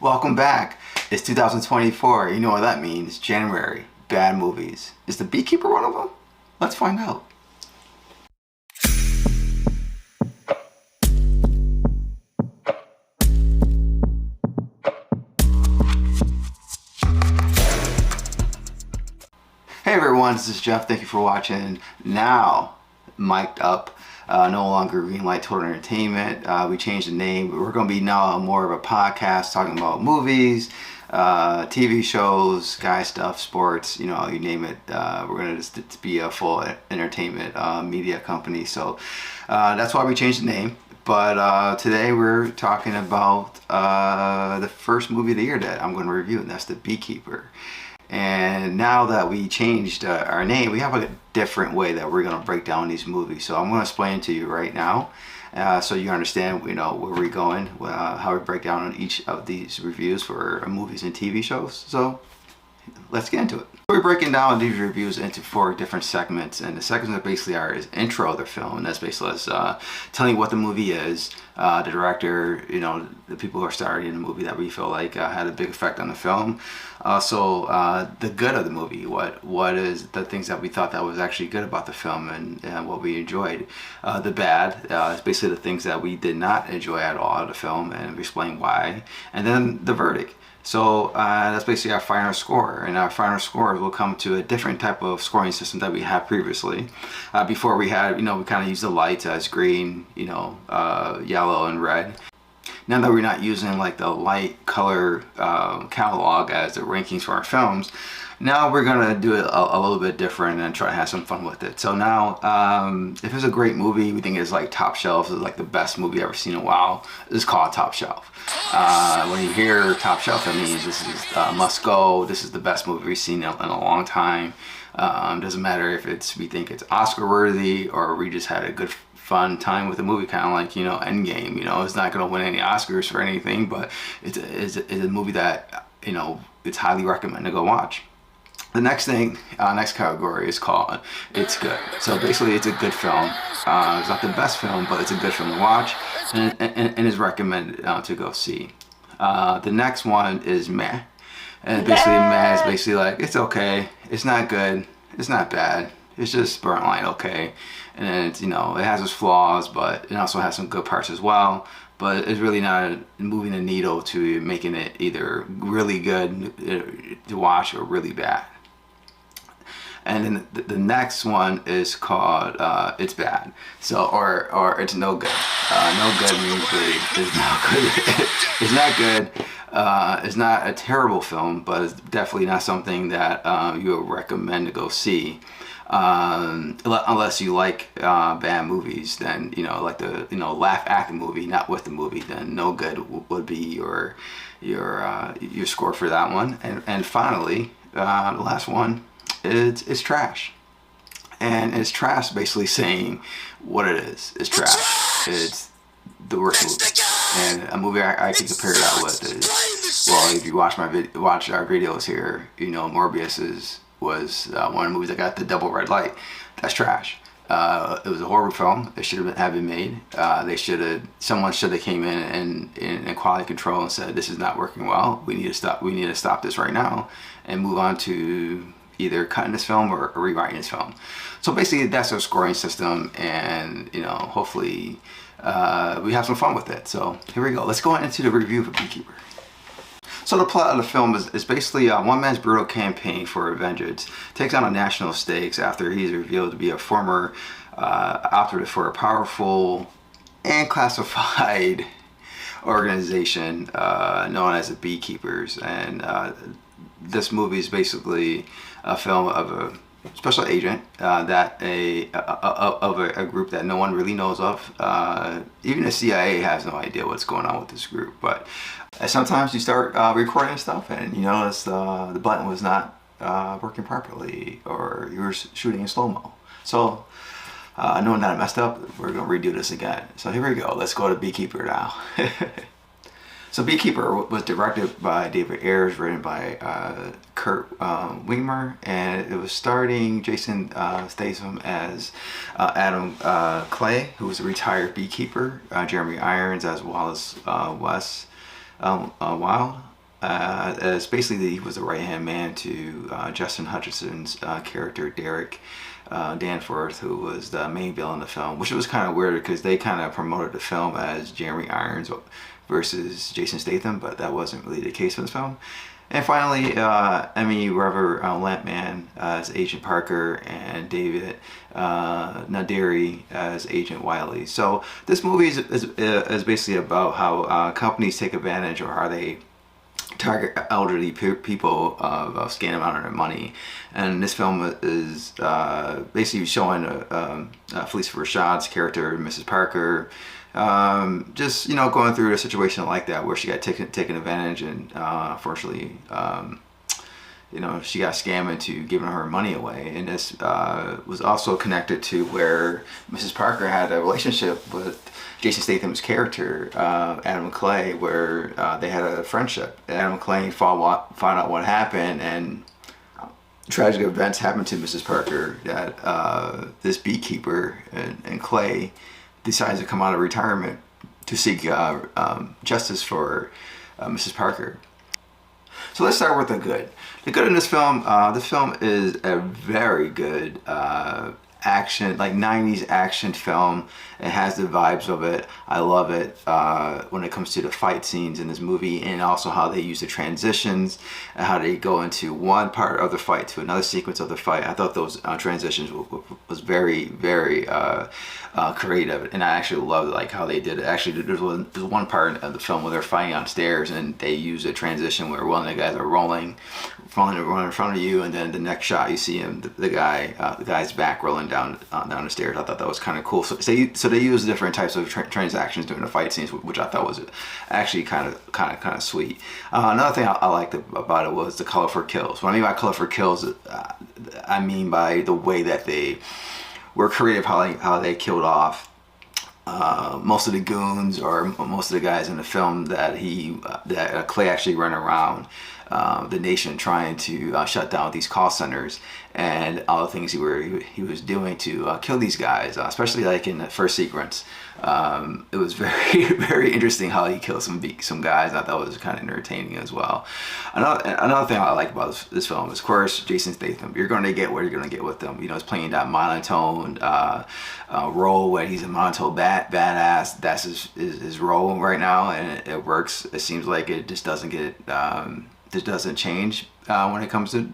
Welcome back. It's 2024. You know what that means. January. Bad movies. Is The Beekeeper one of them? Let's find out. Hey everyone, this is Jeff. Thank you for watching. Now, mic'd up. No longer Greenlight Total Entertainment. We changed the name. We're going to be now more of a podcast talking about movies, TV shows, guy stuff, sports, you know, you name it. We're going to just be a full entertainment media company. So that's why we changed the name. But today we're talking about the first movie of the year that I'm going to review, and that's The Beekeeper. And now that we changed our name, we have a different way that we're going to break down these movies. So I'm going to explain to you right now, so you understand, you know, where we're going, how we break down on each of these reviews for movies and TV shows. So let's get into it. We're breaking down these reviews into 4 different segments, and the segments that basically are is intro of the film, and that's basically us telling you what the movie is, the director, you know, the people who are starring in the movie that we feel like had a big effect on the film. Also, the good of the movie, what is the things that we thought that was actually good about the film and what we enjoyed. The bad is basically the things that we did not enjoy at all of the film, and we explain why. And then the verdict. So that's basically our final score, and our final scores will come to a different type of scoring system that we had previously. Before we had, you know, we kind of used the lights as green, you know, yellow and red. Now that we're not using like the light color catalog as the rankings for our films, now we're gonna do it a little bit different and try to have some fun with it. So now, if it's a great movie, we think it's like top shelf, it's like the best movie ever seen in a while, it's called top shelf. When you hear top shelf, that means this is must go, this is the best movie we've seen in a long time. Doesn't matter if we think it's Oscar worthy or we just had a good fun time with the movie, kind of like, you know, Endgame. You know, it's not going to win any Oscars for anything, but it's a movie that, you know, it's highly recommended to go watch. The next thing, next category is called It's Good. So basically it's a good film. It's not the best film, but it's a good film to watch, and is recommended to go see. The next one is Meh. And basically Meh is basically like, it's okay, it's not good, it's not bad, it's just borderline okay. And it's, you know, it has its flaws, but it also has some good parts as well. But it's really not moving the needle to making it either really good to watch or really bad. And then the next one is called It's Bad. So, or it's no good. No good means really it's not good. It's not good. It's not a terrible film, but it's definitely not something that you would recommend to go see. Unless you like bad movies, then, you know, like the, you know, laugh at the movie, not with the movie, then no good would be your score for that one. And finally, the last one, it's trash. And it's trash basically saying what it is. It's trash. It's the worst movie. And a movie I can compare that with is, well, if you watch our videos here, you know, Morbius was one of the movies that got the double red light. That's trash. It was a horror film. It should have been made. Someone should have came in quality control and said, this is not working well. We need to stop this right now and move on to either cutting this film or rewriting this film. So basically that's our scoring system, and, you know, hopefully we have some fun with it. So here we go. Let's go into the review for Beekeeper. So the plot of the film is basically one man's brutal campaign for vengeance takes on a national stakes after he's revealed to be a former operative for a powerful and classified organization known as the Beekeepers. And this movie is basically a film of a special agent of a group that no one really knows of. Even the CIA has no idea what's going on with this group. But sometimes you start recording stuff and you notice the button was not working properly, or you were shooting in slow-mo. So knowing that I messed up, we're going to redo this again. So here we go. Let's go to Beekeeper now. So Beekeeper was directed by David Ayers, written by Kurt Weimer, and it was starring Jason Statham as Adam Clay, who was a retired beekeeper, Jeremy Irons, as well as Wes Wild. As basically he was the right hand man to Justin Hutcherson's character Derek Danforth, who was the main villain in the film, which was kind of weird because they kind of promoted the film as Jeremy Irons versus Jason Statham, but that wasn't really the case for this film. And finally, Emmy Rever Lampman as Agent Parker and David Naderi as Agent Wiley. So this movie is basically about how companies take advantage, or how they target elderly people of a scam amount of their money. And this film is basically showing Felicia Rashad's character, Mrs. Parker, just going through a situation like that where she got taken advantage, and unfortunately she got scammed into giving her money away. And this was also connected to where Mrs. Parker had a relationship with Jason Statham's character, Adam McClay, where they had a friendship. Adam McClay found out what happened, and tragic events happened to Mrs. Parker, that this beekeeper and Clay decides to come out of retirement to seek justice for Mrs. Parker. So let's start with the good. The good in this film is a very good action, like 90s action film. It has the vibes of it. I love it when it comes to the fight scenes in this movie, and also how they use the transitions and how they go into one part of the fight to another sequence of the fight. I thought those transitions was very, very creative, and I actually loved like how they did it. Actually, there's one part of the film where they're fighting on stairs, and they use a transition where one of the guys are rolling in front of you, and then the next shot you see him, the guy's back rolling down the stairs. I thought that was kind of cool. So they use different types of transactions during the fight scenes, which I thought was actually kind of sweet. Another thing I liked about it was the colorful kills. What I mean by colorful kills, I mean by the way that they were creative, how they killed off most of the goons, or most of the guys in the film that Clay actually ran around the nation trying to shut down these call centers, and all the things he was doing to kill these guys, especially like in the first sequence. It was very, very interesting how he killed some guys. I thought it was kind of entertaining as well. Another thing I like about this film is, of course, Jason Statham. You're going to get what you're going to get with him. He's playing that monotone role where he's a monotone badass. That's his role right now, and it works. It seems like it just doesn't get this doesn't change when it comes to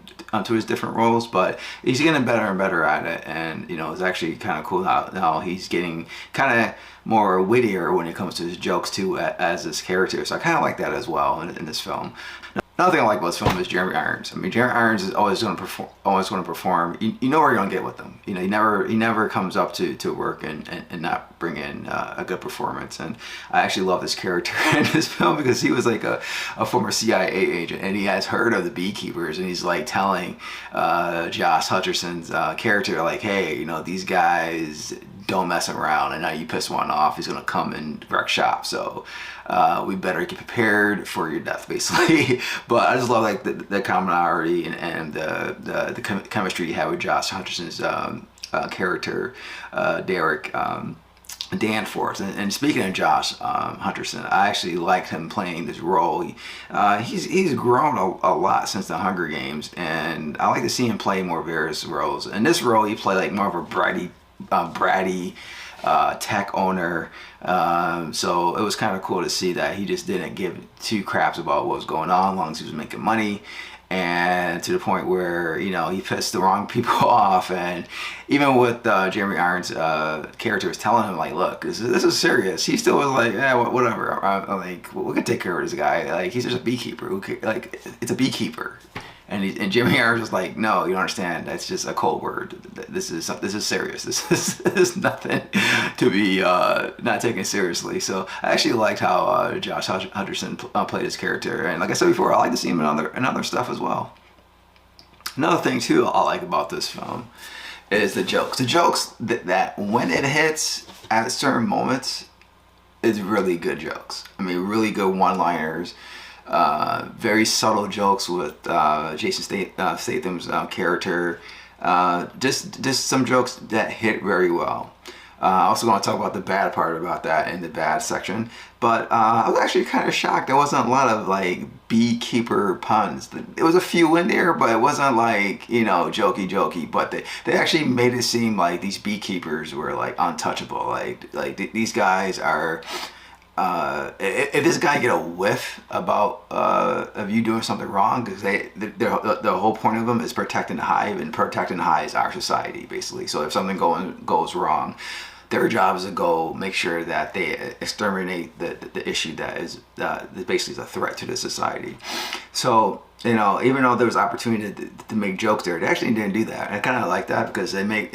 his different roles, but he's getting better and better at it. And it's actually kind of cool how he's getting kind of more wittier when it comes to his jokes too, as his character. So I kind of like that as well in this film. Another thing I like about this film is Jeremy Irons. I mean, Jeremy Irons is always going to perform. You know what you're going to get with him. He never comes up to work and not bring in a good performance. And I actually love this character in this film because he was like a former CIA agent, and he has heard of the Beekeepers, and he's like telling Josh Hutcherson's character, like, hey, these guys don't mess around, and now you piss one off, he's gonna come and wreck shop. So we better get prepared for your death, basically. But I just love like the commonality and the chemistry you have with Josh Hutcherson's character, Derek Danforth. And speaking of Josh Hutcherson, I actually liked him playing this role. He's grown a lot since the Hunger Games, and I like to see him play more various roles. In this role, he played like more of a bratty tech owner, so it was kind of cool to see that he just didn't give two craps about what was going on, as long as he was making money. And to the point where he pissed the wrong people off, and even with Jeremy Irons' character was telling him like, look, this is serious, he still was like, yeah, whatever. I'm like, we can take care of this guy. Like, he's just a beekeeper. Like, it's a beekeeper. And Jeremy Irons was like, no, you don't understand. That's just a cold word. This is serious. This is nothing to be not taken seriously. So I actually liked how Josh Hutcherson played his character. And like I said before, I like to see him in other stuff as well. Another thing too I like about this film is the jokes. The jokes that when it hits at certain moments, it's really good jokes. I mean, really good one-liners. Very subtle jokes with Jason Statham's character. Just some jokes that hit very well. I also want to talk about the bad part about that in the bad section. But I was actually kind of shocked. There wasn't a lot of like beekeeper puns. There was a few in there, but it wasn't like, you know, jokey. But they actually made it seem like these beekeepers were like untouchable. These guys are. If this guy get a whiff about of you doing something wrong, because the whole point of them is protecting the hive, and protecting the hive is our society basically. So if something goes wrong, their job is to go make sure that they exterminate the issue that basically is a threat to the society. So you know, even though there was opportunity to make jokes there, they actually didn't do that. And I kind of like that because it made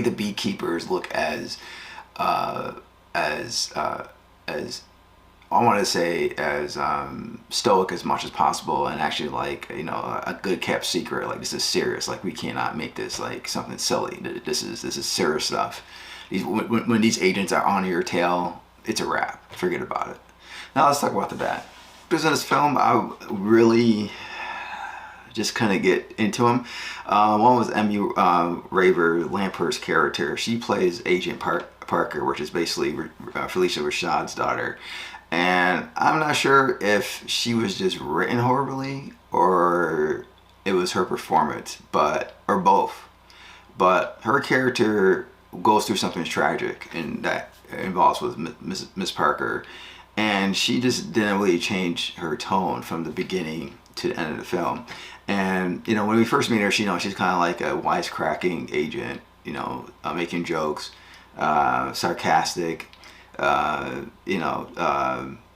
the beekeepers look as I want to say as stoic as much as possible, and actually like, you know, a good kept secret. Like, this is serious. Like, we cannot make this like something silly. This is serious stuff. When these agents are on your tail, it's a wrap. Forget about it. Now let's talk about the bad. Because in this film, I really just kind of get into them. One was Emmy Raver Lampert's character. She plays Agent Parker, which is basically Felicia Rashad's daughter. And I'm not sure if she was just written horribly or it was her performance, or both. But her character goes through something tragic, and that involves with Miss Parker, and she just didn't really change her tone from the beginning to the end of the film. And you know, when we first meet her, she's kind of like a wisecracking agent, you know, making jokes, sarcastic,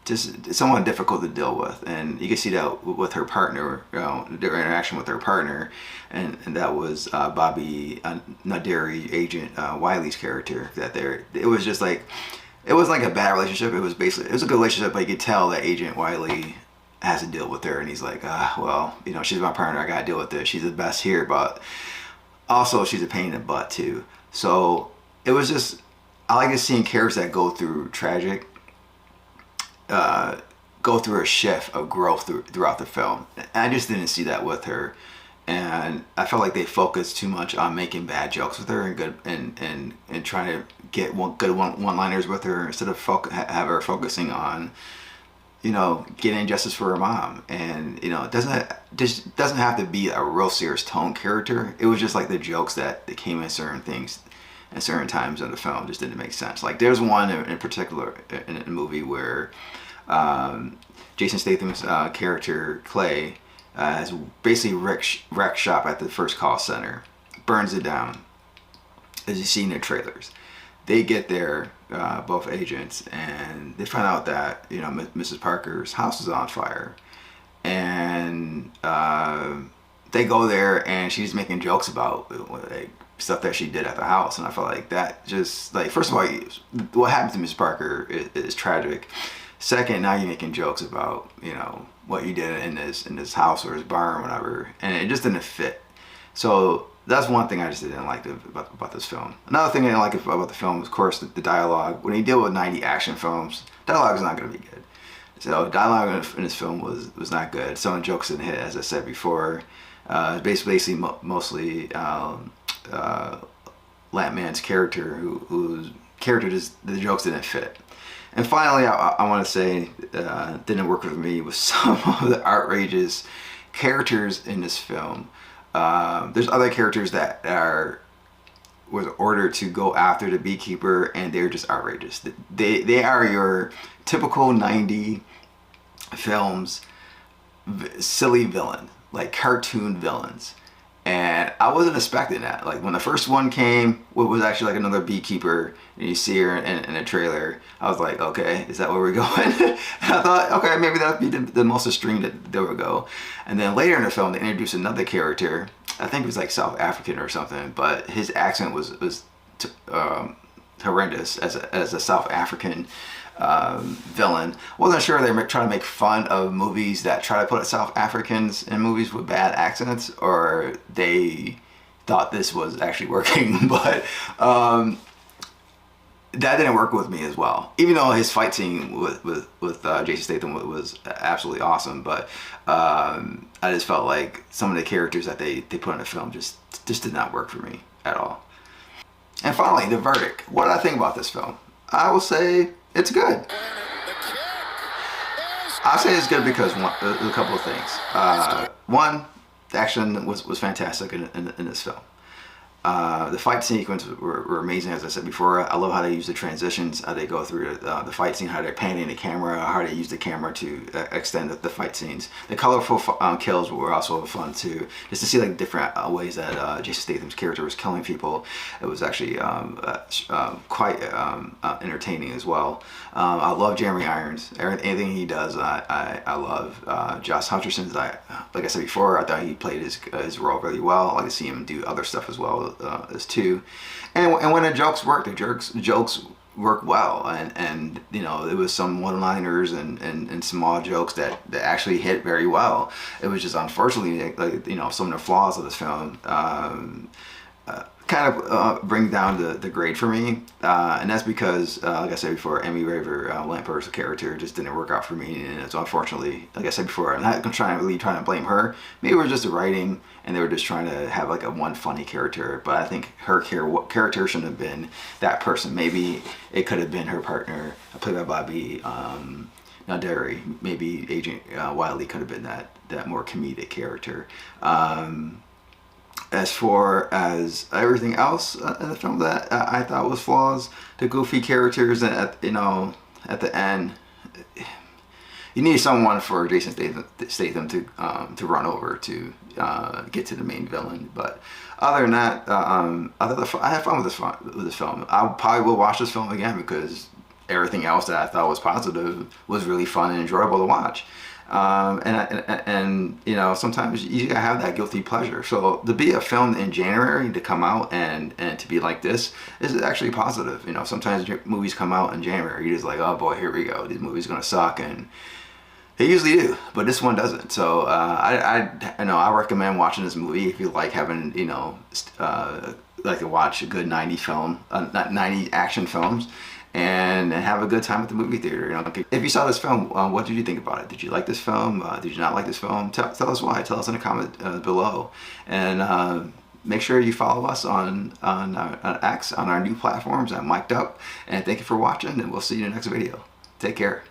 just somewhat difficult to deal with. And you can see that with her partner, you know, their interaction with her partner, and that was Bobby Naderi, Agent Wiley's character. It was just like, it was like a bad relationship. It was a good relationship, but you could tell that Agent Wiley has to deal with her, and he's like, well, you know, she's my partner, I gotta deal with this. She's the best here, but also she's a pain in the butt too. So it was just, I like seeing characters that go through a shift of growth throughout the film. And I just didn't see that with her, and I felt like they focused too much on making bad jokes with her and trying to get good one-liners with her, instead of have her focusing on, you know, getting justice for her mom. And you know, it doesn't have to be a real serious tone character. It was just like the jokes that came in certain things at certain times in the film just didn't make sense. Like, there's one in particular in the movie where Jason Statham's character Clay has basically wrecked shop at the First Call Center, burns it down, as you see in the trailers. They get there, both agents, and they find out that, you know, Mrs. Parker's house is on fire, and they go there, and she's making jokes about like stuff that she did at the house. And I felt like that just, like, first of all, what happened to Miss Parker is tragic. Second, now you're making jokes about, you know, what you did in this house or this barn or whatever, and it just didn't fit. So that's one thing I just didn't like about this film. Another thing I didn't like about the film was, of course, the dialogue. When you deal with 90 action films, dialogue is not going to be good. So dialogue in this film was not good. Some of the jokes didn't hit, as I said before. Basically mostly Lampman's character, whose character the jokes didn't fit. And finally, I want to say didn't work with me was some of the outrageous characters in this film. There's other characters that was ordered to go after the Beekeeper, and they're just outrageous. They are your typical 90 films silly villain, like cartoon villains. And I wasn't expecting that. Like, when the first one came, it was actually like another beekeeper, and you see her in a trailer, I was like, okay, is that where we're going? And I thought, okay, maybe that would be the most extreme that they would go. And then later in the film, they introduced another character. I think it was like South African or something, but his accent was horrendous as a South African villain. Wasn't sure they were trying to make fun of movies that try to put South Africans in movies with bad accents, or they thought this was actually working. But that didn't work with me as well. Even though his fight scene with Jason Statham was absolutely awesome, but I just felt like some of the characters that they put in the film just did not work for me at all. And finally, the verdict. What did I think about this film? I will say it's good. I'll say it's good because a couple of things. One, the action was fantastic in this film. The fight sequence were amazing, as I said before. I love how they use the transitions, how they go through the fight scene, how they're panning the camera, how they use the camera to extend the fight scenes. The colorful kills were also fun too, just to see like different ways that Jason Statham's character was killing people. It was actually quite entertaining as well. I love Jeremy Irons. Anything he does, I love. Josh Hutcherson's, like I said before, I thought he played his role really well. I like to see him do other stuff as well as too. And when the jokes work, the jokes work well. And you know, there was some one-liners and small jokes that actually hit very well. It was just unfortunately, like, you know, some of the flaws of this film kind of bring down the grade for me, and that's because, like I said before, Emmy Raver Lampert's character just didn't work out for me, and it's unfortunately, like I said before, I'm not trying to blame her. Maybe it was just the writing, and they were just trying to have like a one funny character, but I think her character shouldn't have been that person. Maybe it could have been her partner, played by Bobby Nalderi. Maybe Agent Wiley could have been that more comedic character. As far as everything else in the film that I thought was flaws, the goofy characters, at the end, you need someone for Jason Statham to run over to get to the main villain. But other than that, I had fun with this film. I probably will watch this film again because everything else that I thought was positive was really fun and enjoyable to watch. And you know, sometimes you gotta have that guilty pleasure. So to be a film in January, to come out and to be like this is actually positive. You know, sometimes movies come out in January, you're just like, oh boy, here we go, this movie's gonna suck, and they usually do, but this one doesn't. So I recommend watching this movie if you like having, you know, like to watch a good 90 action films. And have a good time at the movie theater. You know, if you saw this film, what did you think about it? Did you like this film? Did you not like this film? Tell us why. Tell us in the comment below. And make sure you follow us on X, on our new platforms at MicdUp. And thank you for watching, and we'll see you in the next video. Take care.